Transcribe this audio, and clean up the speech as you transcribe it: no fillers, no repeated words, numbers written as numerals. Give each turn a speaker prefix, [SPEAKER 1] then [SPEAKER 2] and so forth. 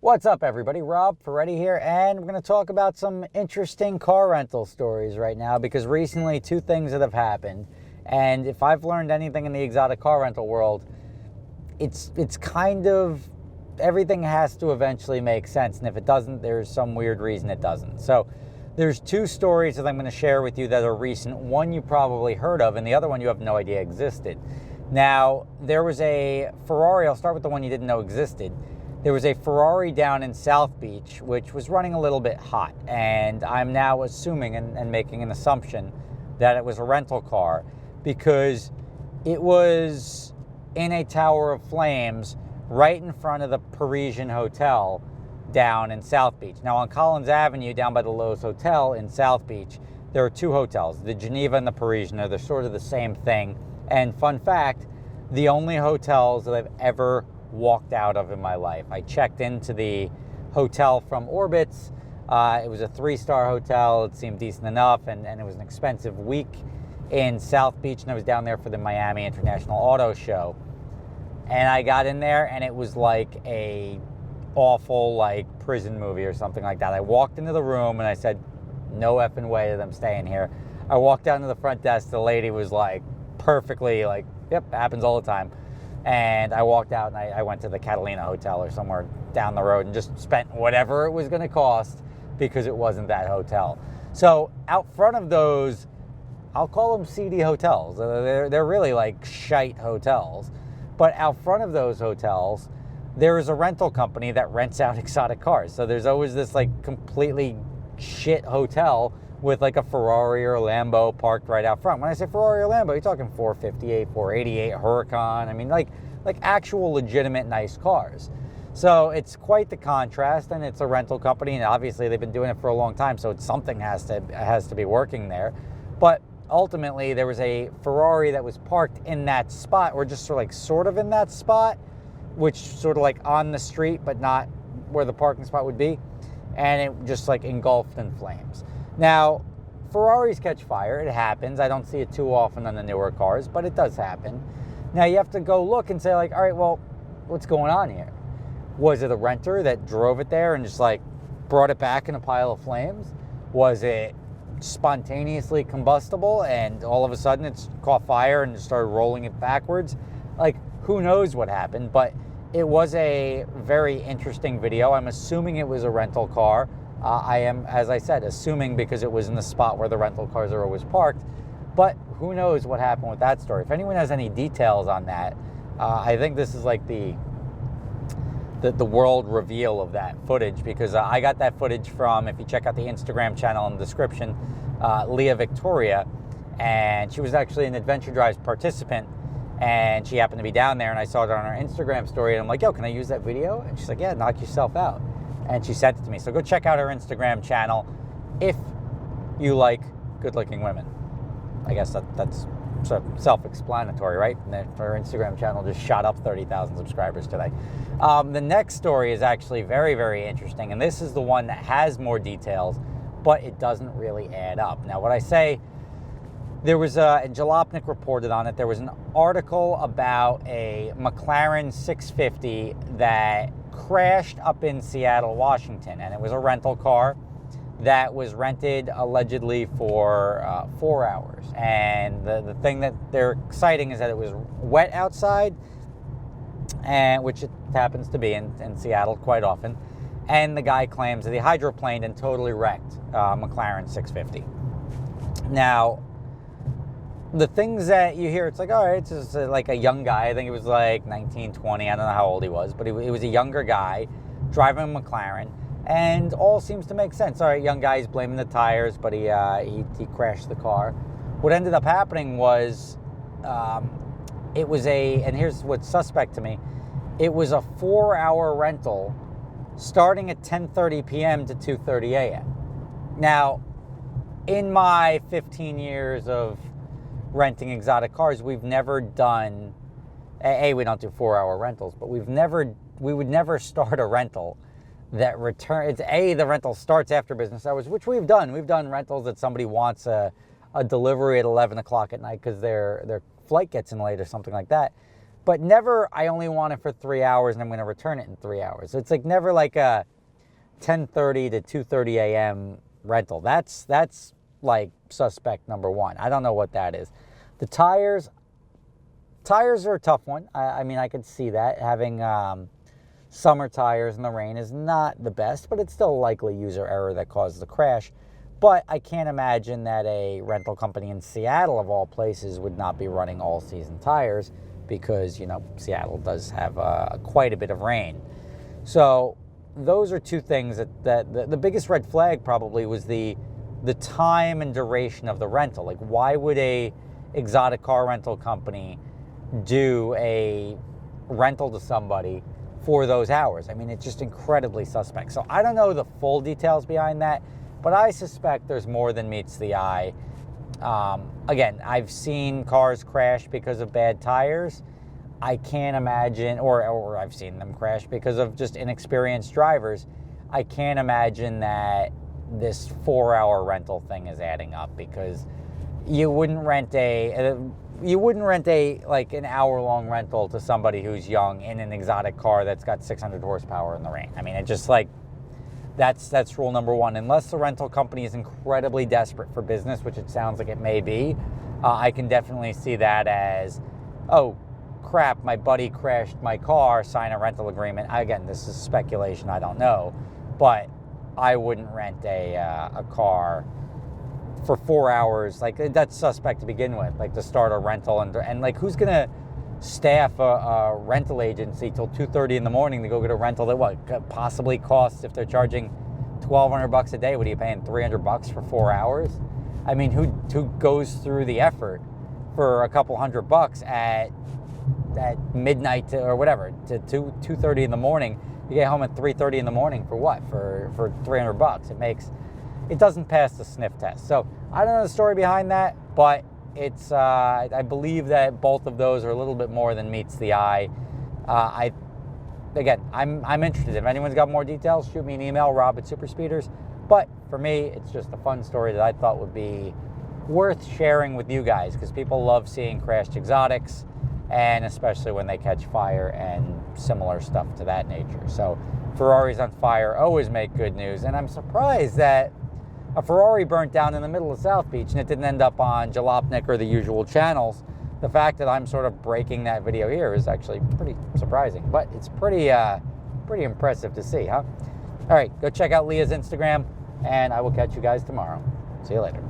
[SPEAKER 1] What's up, everybody? Rob Ferrari here, and we're going to talk about some interesting car rental stories right now because recently two things that have happened. And if I've learned anything in the exotic car rental world, it's kind of everything has to eventually make sense. And if it doesn't, there's some weird reason it doesn't. So there's two stories that I'm going to share with you that are recent. One you probably heard of, and the other one you have no idea existed. Now, there was a Ferrari. I'll start with the one you didn't know existed. There was a Ferrari down in South Beach, which was running a little bit hot. And I'm now assuming and making an assumption that it was a rental car because it was in a tower of flames right in front of the Parisian Hotel down in South Beach. Now, on Collins Avenue, down by the Lowe's Hotel in South Beach, there are two hotels, the Geneva and the Parisian. They're sort of the same thing. And fun fact, the only hotels that I've ever walked out of in my life. I checked into the hotel from Orbitz. It was a 3-star hotel. It seemed decent enough, and it was an expensive week in South Beach, and I was down there for the Miami International Auto Show. And I got in there, and it was like a awful prison movie or something like that. I walked into the room, and I said, no effing way that I'm staying here. I walked down to the front desk. The lady was perfectly yep, happens all the time. And I walked out and I went to the Catalina Hotel or somewhere down the road and just spent whatever it was going to cost because it wasn't that hotel. So out front of those, I'll call them seedy hotels. They're really shite hotels. But out front of those hotels, there is a rental company that rents out exotic cars. So there's always this completely shit hotel with a Ferrari or a Lambo parked right out front. When I say Ferrari or Lambo, you're talking 458, 488, Huracan. I mean, like actual legitimate nice cars. So it's quite the contrast, and it's a rental company, and obviously they've been doing it for a long time, so something has to be working there. But ultimately, there was a Ferrari that was parked in that spot, or just sort of in that spot, which sort of on the street, but not where the parking spot would be, and it just engulfed in flames. Now, Ferraris catch fire. It happens. I don't see it too often on the newer cars, but it does happen. Now, you have to go look and say, all right, well, what's going on here? Was it a renter that drove it there and just brought it back in a pile of flames? Was it spontaneously combustible and all of a sudden it's caught fire and just started rolling it backwards? Who knows what happened, but it was a very interesting video. I'm assuming it was a rental car. I am, as I said, assuming because it was in the spot where the rental cars are always parked. But who knows what happened with that story. If anyone has any details on that, I think this is the world reveal of that footage, because I got that footage from, if you check out the Instagram channel in the description, Leah Victoria, and she was actually an Adventure Drives participant, and she happened to be down there, and I saw it on her Instagram story, and I'm like, yo, can I use that video? And she's like, yeah, knock yourself out. And she sent it to me. So go check out her Instagram channel if you like good-looking women. I guess that's sort of self-explanatory, right? Her Instagram channel just shot up 30,000 subscribers today. The next story is actually very, very interesting, and this is the one that has more details, but it doesn't really add up. Now, what I say, there was Jalopnik reported on it. There was an article about a Mclaren 650 that crashed up in Seattle, Washington, and it was a rental car that was rented allegedly for 4 hours. And the thing that they're citing is that it was wet outside, and which it happens to be in Seattle quite often. And the guy claims that he hydroplaned and totally wrecked McLaren 650. Now, the things that you hear, it's all right, it's just a young guy. I think he was 19, 20. I don't know how old he was, but he was a younger guy driving a McLaren, and all seems to make sense. All right, young guy, he's blaming the tires, but he crashed the car. What ended up happening was it was and here's what's suspect to me, it was a 4-hour rental starting at 10:30 p.m. to 2:30 a.m. Now, in my 15 years of renting exotic cars, we've never done, we don't do 4-hour rentals, but we would never start a rental that returns, the rental starts after business hours, which we've done. We've done rentals that somebody wants a delivery at 11 o'clock at night because their flight gets in late or something like that. but never, I only want it for 3 hours and I'm going to return it in 3 hours. It's like never like a 10:30 to 2:30 a.m. rental. That's like suspect number one. I don't know what that is. The tires are a tough one. I mean, I could see that. Having summer tires in the rain is not the best, but it's still likely user error that caused the crash. But I can't imagine that a rental company in Seattle, of all places, would not be running all-season tires because, you know, Seattle does have quite a bit of rain. So those are two things that the biggest red flag probably was the time and duration of the rental. Like, why would a exotic car rental company do a rental to somebody for those hours? I mean, it's just incredibly suspect. So I don't know the full details behind that, but I suspect there's more than meets the eye. Again, I've seen cars crash because of bad tires. I can't imagine, or I've seen them crash because of just inexperienced drivers. I can't imagine that this 4-hour rental thing is adding up, because you wouldn't rent like an hour-long rental to somebody who's young in an exotic car that's got 600 horsepower in the rain. I mean, it just like, that's rule number one. Unless the rental company is incredibly desperate for business, which it sounds like it may be, I can definitely see that as, oh crap, my buddy crashed my car, sign a rental agreement. Again, this is speculation, I don't know, but I wouldn't rent a car for 4 hours. Like, that's suspect to begin with, like to start a rental, and like, who's gonna staff a rental agency till 2:30 in the morning to go get a rental that what possibly costs, if they're charging $1,200 a day, what are you paying, $300 for 4 hours? I mean, who goes through the effort for a couple $100 at midnight or whatever to 2:30 in the morning? You get home at 3:30 in the morning for what? For $300? It doesn't pass the sniff test. So I don't know the story behind that, but it's I believe that both of those are a little bit more than meets the eye. I'm interested. If anyone's got more details, shoot me an email, rob@superspeeders. But for me, it's just a fun story that I thought would be worth sharing with you guys, because people love seeing crashed exotics, and especially when they catch fire and similar stuff to that nature. So Ferraris on fire always make good news, and I'm surprised that a Ferrari burnt down in the middle of South Beach and it didn't end up on Jalopnik or the usual channels. The fact that I'm sort of breaking that video here is actually pretty surprising, but it's pretty impressive to see, huh? All right, go check out Leah's Instagram, and I will catch you guys tomorrow. See you later.